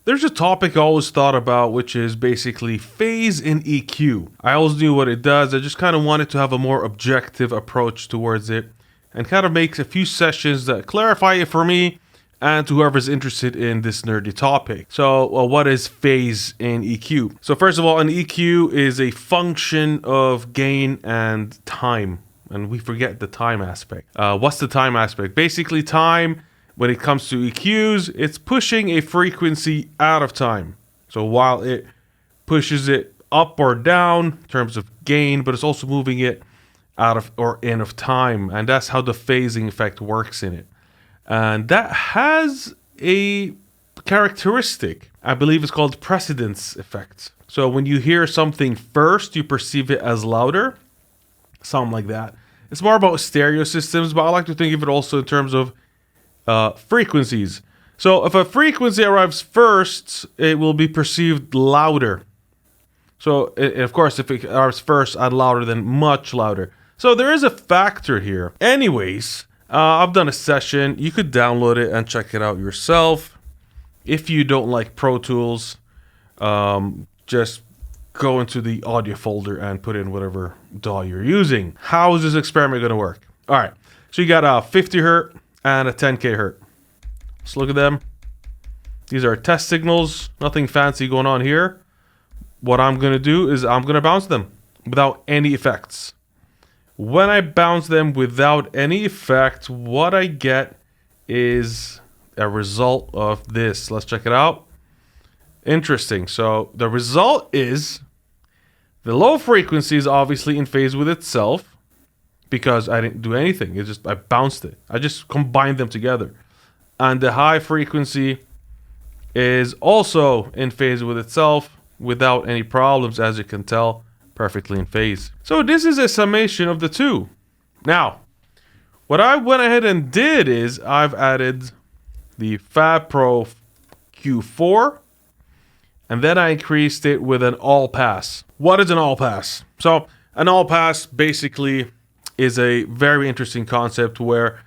There's a topic I always thought about, which is basically phase in EQ. I always knew what it does. I just kind of wanted to have a more objective approach towards it and kind of make a few sessions that clarify it for me and to whoever's interested in this nerdy topic. So, what is phase in EQ? So first of all, an EQ is a function of gain and time. And we forget the time aspect. What's the time aspect? Basically, time, when it comes to EQs, it's pushing a frequency out of time. So while it pushes it up or down in terms of gain, but it's also moving it out of or in of time. And that's how the phasing effect works in it. And that has a characteristic. I believe it's called precedence effect. So when you hear something first, you perceive it as louder. Something like that. It's more about stereo systems, but I like to think of it also in terms of frequencies. So if a frequency arrives first, it will be perceived louder. So, of course, if it arrives first, add louder, then much louder. So there is a factor here. Anyways, I've done a session. You could download it and check it out yourself. If you don't like Pro Tools, just go into the audio folder and put in whatever DAW you're using. How is this experiment going to work? All right, so you got a 50 hertz and a 10K hertz. Let's look at them. These are test signals, nothing fancy going on here. What I'm going to do is I'm going to bounce them without any effects. When I bounce them without any effect, what I get is a result of this. Let's check it out. Interesting. So the result is the low frequency is obviously in phase with itself because I didn't do anything. It's just I bounced it. I just combined them together. And the high frequency is also in phase with itself without any problems, as you can tell, perfectly in phase. So this is a summation of the two. Now, what I went ahead and did is I've added the Fab Pro Q4, and then I increased it with an all pass. What is an all pass? So an all pass basically is a very interesting concept where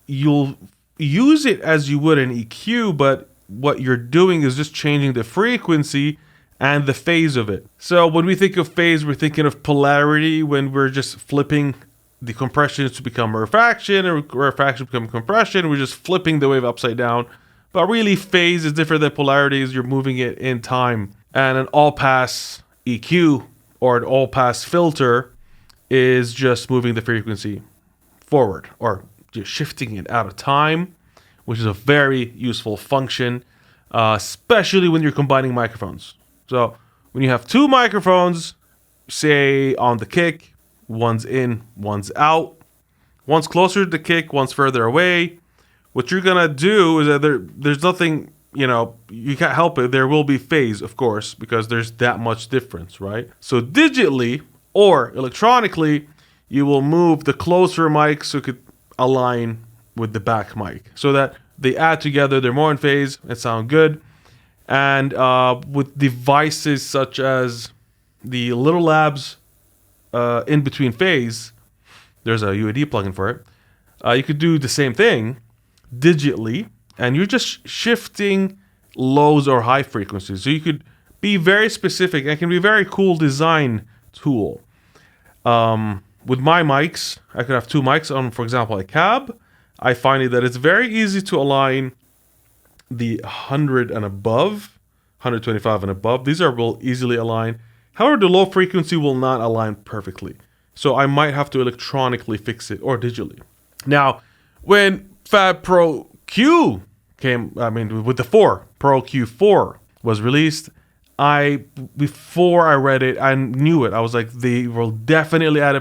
you'll use it as you would an EQ, but what you're doing is just changing the frequency and the phase of it. So when we think of phase, we're thinking of polarity when we're just flipping the compression to become rarefaction, or rarefaction to become compression. We're just flipping the wave upside down. But really, phase is different than polarity, is you're moving it in time. And an all-pass EQ or an all-pass filter is just moving the frequency forward or just shifting it out of time, which is a very useful function, especially when you're combining microphones. So when you have two microphones, say on the kick, one's in, one's out, one's closer to the kick, one's further away, what you're going to do is that there's nothing, you can't help it. There will be phase, of course, because there's that much difference, right? So digitally or electronically, you will move the closer mic so it could align with the back mic so that they add together, they're more in phase, and sound good. And with devices such as the Little Labs in between phase, there's a UAD plugin for it. You could do the same thing digitally, and you're just shifting lows or high frequencies. So you could be very specific, and it can be a very cool design tool. With my mics, I could have two mics on, for example, a cab. I find it that it's very easy to align the 100 and above, 125 and above. These will easily align. However, the low frequency will not align perfectly. So I might have to electronically fix it or digitally. Now, when Fab Pro Q with the Pro Q4 was released, before I read it, I knew it. I was like, they will definitely add an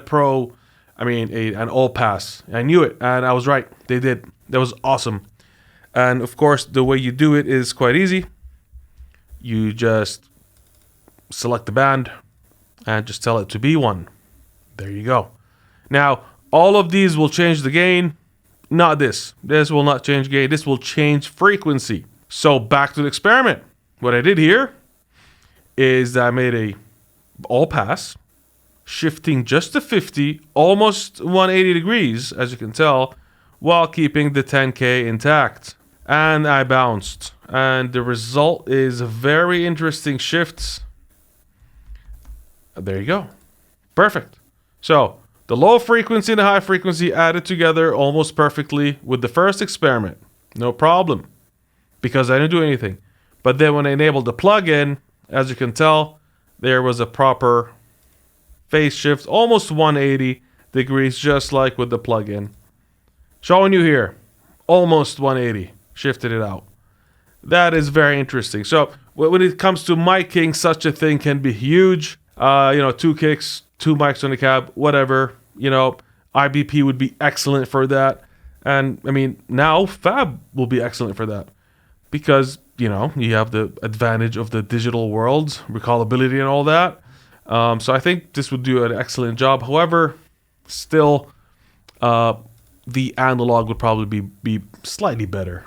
all pass. I knew it, and I was right. They did. That was awesome. And of course, the way you do it is quite easy. You just select the band and just tell it to be one. There you go. Now, all of these will change the gain. Not this. This will not change gain. This will change frequency. So back to the experiment. What I did here is that I made a all pass, shifting just to 50, almost 180 degrees, as you can tell, while keeping the 10K intact. and I bounced. And the result is very interesting shifts. There you go. Perfect. So the low frequency and the high frequency added together almost perfectly with the first experiment. No problem. Because I didn't do anything. But then when I enabled the plugin, as you can tell, there was a proper phase shift, almost 180 degrees, just like with the plugin. Showing you here, almost 180, shifted it out. That is very interesting. So when it comes to miking, such a thing can be huge. 2 kicks, 2 mics on the cab, whatever. IBP would be excellent for that. And I mean, now Fab will be excellent for that. Because, you have the advantage of the digital world, recallability and all that. So I think this would do an excellent job. However, still, the analog would probably be slightly better.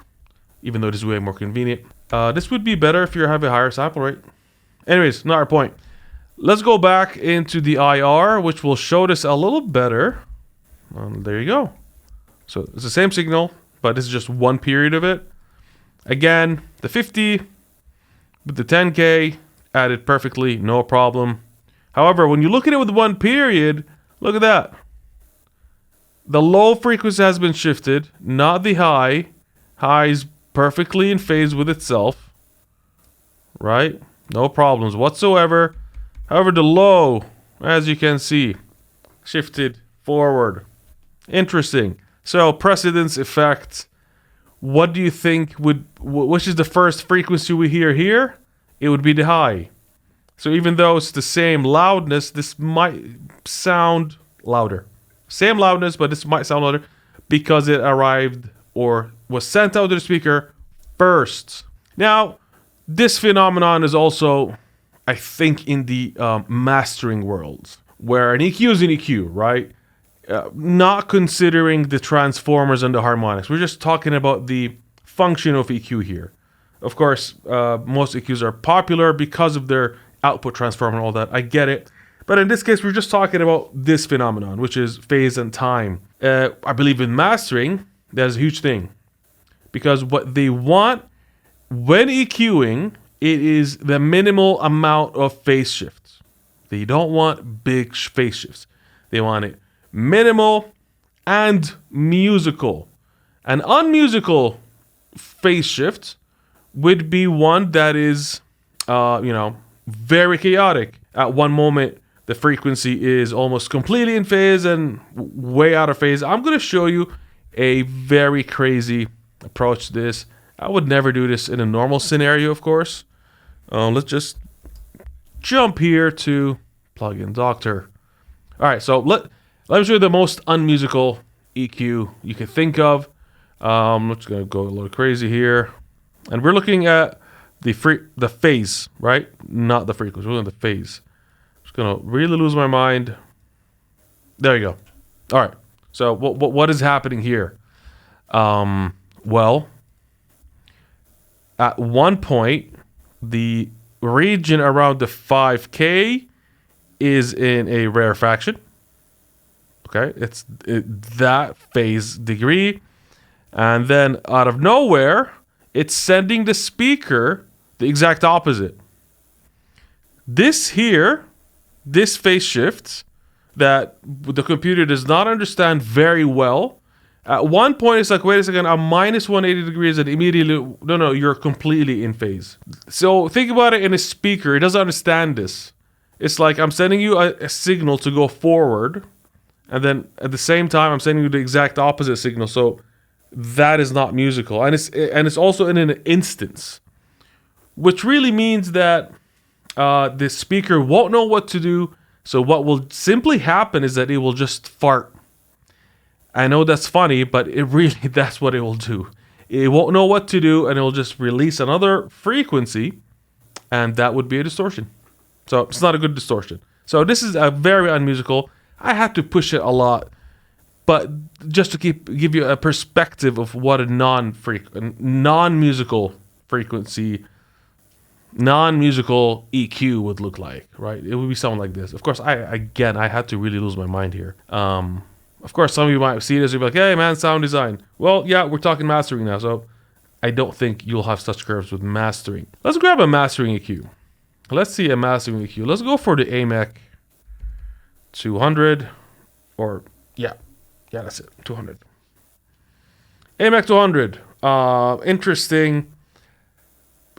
Even though it is way more convenient. This would be better if you have a higher sample rate. Anyways, not our point. Let's go back into the IR, which will show this a little better. There you go. So it's the same signal, but this is just one period of it. Again, the 50 with the 10K added perfectly, no problem. However, when you look at it with one period, look at that. The low frequency has been shifted, not the high. High is perfectly in phase with itself. Right? No problems whatsoever. However, the low, as you can see, shifted forward. Interesting. So, precedence effect. What do you think which is the first frequency we hear here? It would be the high. So even though it's the same loudness, this might sound louder. Same loudness, but this might sound louder because it arrived or was sent out to the speaker first. Now, this phenomenon is also, I think, in the mastering world, where an EQ is an EQ, right? Not considering the transformers and the harmonics. We're just talking about the function of EQ here. Of course, most EQs are popular because of their output transformer and all that. I get it. But in this case, we're just talking about this phenomenon, which is phase and time. I believe in mastering, that's a huge thing. Because what they want when EQing, it is the minimal amount of phase shifts. They don't want big phase shifts. They want it minimal and musical. An unmusical phase shift would be one that is, very chaotic. At one moment, the frequency is almost completely in phase and way out of phase. I'm going to show you a very crazy approach to this. I would never do this in a normal scenario, of course. Let's just jump here to Plugin Doctor. All right, so let me show you the most unmusical EQ you can think of. I'm just gonna go a little crazy here, and we're looking at the phase, right? Not the frequency. We're looking at the phase. Just gonna really lose my mind. There you go. All right. So what is happening here? Well, at one point, the region around the 5K is in a rarefaction. Okay, it's that phase degree. And then out of nowhere, it's sending the speaker the exact opposite. This here, this phase shift that the computer does not understand very well. At one point, it's like, wait a second, I'm minus 180 degrees, and immediately, no, you're completely in phase. So think about it in a speaker. It doesn't understand this. It's like I'm sending you a signal to go forward, and then at the same time, I'm sending you the exact opposite signal. So that is not musical, and it's also in an instance, which really means that the speaker won't know what to do. So what will simply happen is that it will just fart. I know that's funny, but it really, that's what it will do. It won't know what to do, and it will just release another frequency, and that would be a distortion. So it's not a good distortion. So this is a very unmusical. I had to push it a lot, but just to give you a perspective of what a non-musical frequency, non-musical EQ would look like, right? It would be something like this. Of course, I had to really lose my mind here. Of course, some of you might see this and be like, hey man, sound design. Well, yeah, we're talking mastering now, so I don't think you'll have such curves with mastering. Let's grab a mastering EQ. Let's see a mastering EQ. Let's go for the AMEC 200, or yeah, that's it, 200. AMEC 200, interesting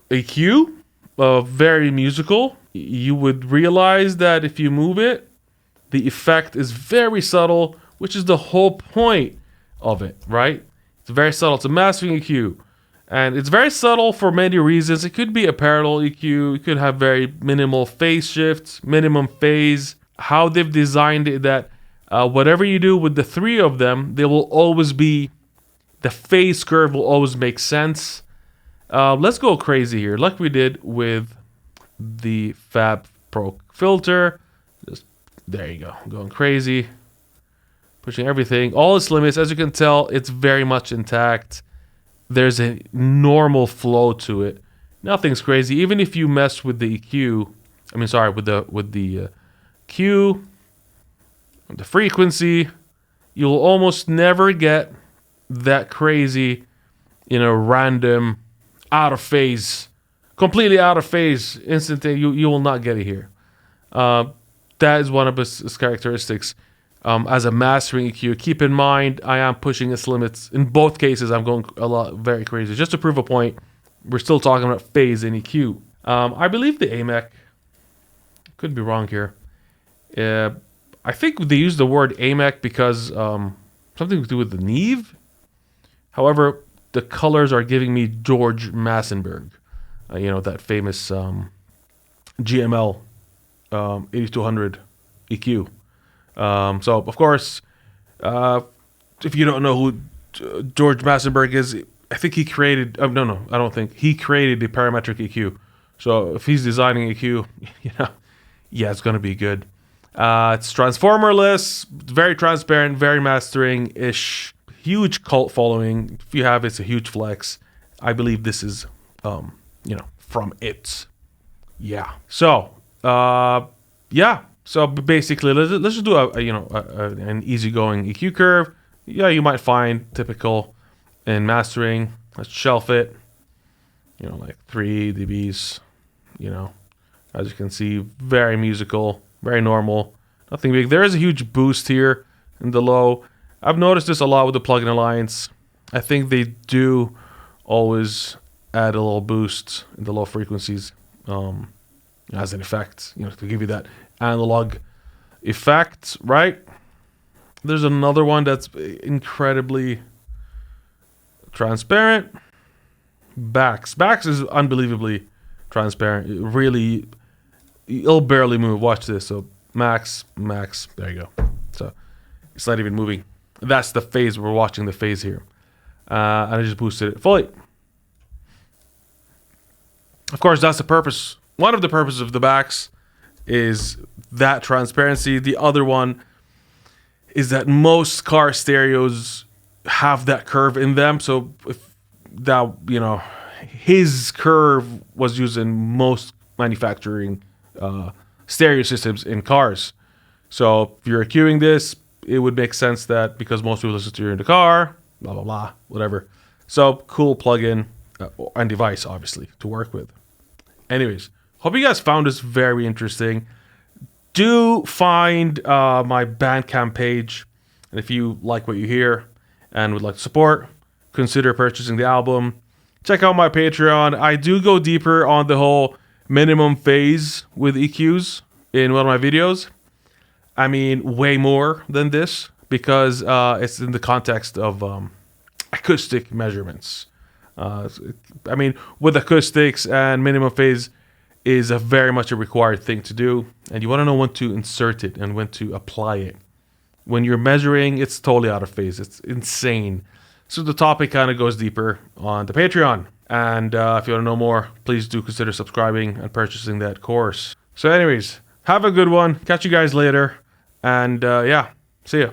EQ, very musical. You would realize that if you move it, the effect is very subtle, which is the whole point of it, right? It's very subtle. It's a mastering EQ. And it's very subtle for many reasons. It could be a parallel EQ. It could have very minimal phase shifts, minimum phase. How they've designed it that whatever you do with the three of them, they will always be, the phase curve will always make sense. Let's go crazy here, like we did with the Fabfilter. Just, there you go, going crazy. Pushing everything. All its limits, as you can tell, it's very much intact. There's a normal flow to it. Nothing's crazy. Even if you mess with the EQ, with the Q, the frequency, you'll almost never get that crazy, random, out of phase, completely out of phase, instantaneous. You will not get it here. That is one of its characteristics. As a mastering EQ, keep in mind, I am pushing its limits. In both cases, I'm going very crazy. Just to prove a point, we're still talking about phase and EQ. I believe the AMEC, could be wrong here. I think they use the word AMEC because something to do with the Neve. However, the colors are giving me George Massenburg, that famous GML 8200 EQ. So, of course, if you don't know who George Massenburg is, I think he created... I don't think. He created the parametric EQ. So, if he's designing EQ, yeah, it's going to be good. It's transformerless, very transparent, very mastering-ish. Huge cult following. If you have, it's a huge flex. I believe this is, from it. Yeah. So, yeah. So basically, let's just do an easygoing EQ curve. Yeah, you might find typical in mastering. Let's shelf it. Like 3 dBs. As you can see, very musical, very normal, nothing big. There is a huge boost here in the low. I've noticed this a lot with the Plugin Alliance. I think they do always add a little boost in the low frequencies as an effect, to give you that analog effect, right? There's another one that's incredibly transparent. Bax is unbelievably transparent. It'll barely move. Watch this. So max, there you go. So it's not even moving. That's the phase. We're watching the phase here. And I just boosted it fully. Of course, that's the purpose. One of the purposes of the Bax is that transparency. The other one is that most car stereos have that curve in them. So if that, his curve was used in most manufacturing stereo systems in cars. So if you're EQing this, it would make sense that because most people listen to you in the car, blah, blah, blah, whatever. So cool plugin and device, obviously, to work with. Anyways, hope you guys found this very interesting. Do find my Bandcamp page. And if you like what you hear and would like to support, consider purchasing the album. Check out my Patreon. I do go deeper on the whole minimum phase with EQs in one of my videos. I mean, way more than this because it's in the context of acoustic measurements. I mean, with acoustics and minimum phase is a very much a required thing to do. And you want to know when to insert it and when to apply it. When you're measuring, it's totally out of phase. It's insane. So the topic kind of goes deeper on the Patreon. And if you want to know more, please do consider subscribing and purchasing that course. So anyways, have a good one. Catch you guys later. And yeah, see ya.